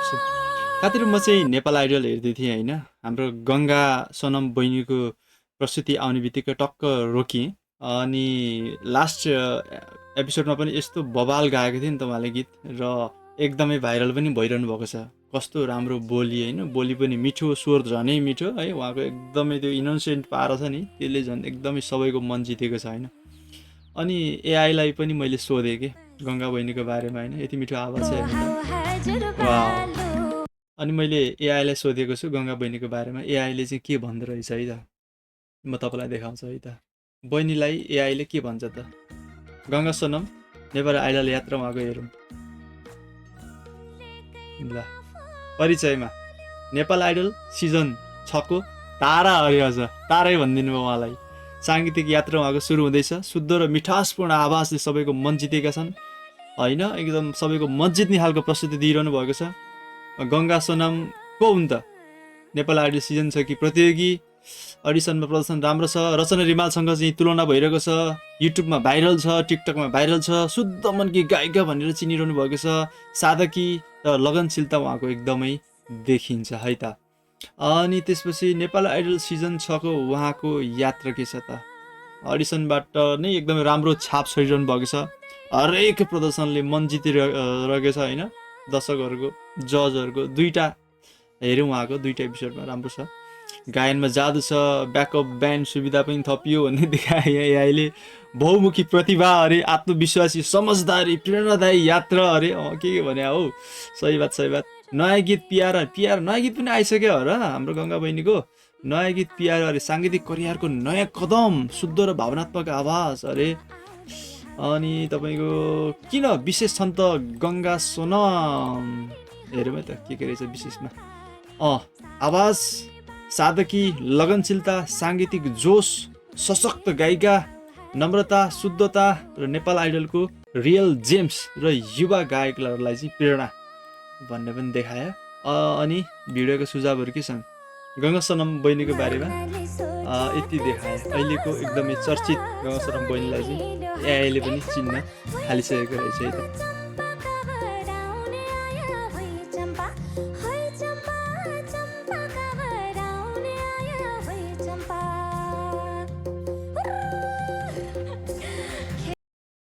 छु। खातिर म चाहिँ नेपाल आइडल हेर्दै थिएँ होइन, हाम्रो गङ्गा सोनम बहिनीको प्रस्तुति आउने बित्तिकै टक्क रोकिएँ। अनि लास्ट एपिसोडमा पनि यस्तो बवाल गाएको थियो नि त उहाँले गीत, र एकदमै भाइरल पनि भइरहनु भएको छ। कस्तो राम्रो बोली होइन, बोली पनि मिठो, स्वर झनै मिठो है, उहाँको एकदमै त्यो इनोसेन्ट पारा छ नि, त्यसले झन् एकदमै सबैको मन जितेको छ होइन। अनि एआईलाई पनि मैले सोधेँ कि गङ्गा बहिनीको बारेमा होइन, यति मिठो आवाज छ हेर्नु त, वाह। अनि मैले एआईलाई सोधेको छु गङ्गा बहिनीको बारेमा, एआईले चाहिँ के भन्दो रहेछ है त, म तपाईँलाई देखाउँछु है त। बहिनीलाई एआईले के भन्छ त। गङ्गा सोनम नेपाल आइडल यात्रा उहाँको हेरौँ ल। परिचयमा नेपाल आइडल सिजन 6 को तारा अरे, अझ तारै भनिदिनु भयो उहाँलाई। साङ्गीतिक यात्रा उहाँको सुरु हुँदैछ। शुद्ध र मिठासपूर्ण आवाजले सबैको मन जितेका छन् होइन, एकदम सबैको मन जित्ने खालको प्रस्तुति दिइरहनु भएको छ। गङ्गा सोनम को हुन् त? नेपाल आइडल सिजन 6 कि प्रतियोगी, अडिसनमा प्रदर्शन राम्रो छ, रचना रिमालसँग चाहिँ तुलना भइरहेको छ, युट्युबमा भाइरल छ, टिकटकमा भाइरल छ, शुद्ध मनकी गायिका भनेर चिनिरहनु भएको छ, साधकी र लगनशीलता उहाँको एकदमै देखिन्छ है त। अनि त्यसपछि नेपाल आइडल सिजन 6 को उहाँको यात्रा के छ त। अडिसनबाट नै एकदमै राम्रो छाप छोडिरहनु भएको छ, हरेक प्रदर्शनले मन जितिरहेको छ होइन, दर्शकहरूको जजहरूको। दुईवटा हेऱ्यौँ उहाँको, दुईवटा एपिसोडमा राम्रो छ। गायनमा जादु छ, ब्याकअप ब्यान्ड सुविधा पनि थपियो भन्ने देखाए यहाँ एआईले। बहुमुखी प्रतिभा अरे, आत्मविश्वासी, समझदारी, प्रेरणादायी यात्रा अरे, के भने हौ, सही बात सही बात। नयाँ गीत पियार नयाँ गीत पनि आइसक्यो हो र हाम्रो गङ्गा बहिनीको, नयाँ गीत पियार अरे, साङ्गीतिक करियरको नयाँ कदम, शुद्ध र भावनात्मक आवाज अरे। अनि तपाईँको किन विशेष छन् त गङ्गा सोनम, हेरौँ है त के रहेछ विशेषमा। आवाज, साधकी, लगनशीलता, साङ्गीतिक जोस, सशक्त गायिका, नम्रता, शुद्धता र नेपाल आइडलको रियल जेम्स र युवा गायकहरूलाई चाहिँ प्रेरणा भन्ने पनि देखायो। अनि भिडियोको सुझावहरू के छन् गङ्गा सोनम बहिनीको बारेमा यति देखाए। अहिलेको एकदमै चर्चित गङ्गा सोनम बहिनीलाई चाहिँ एआईले पनि चिन्न थालिसकेको रहेछ है त।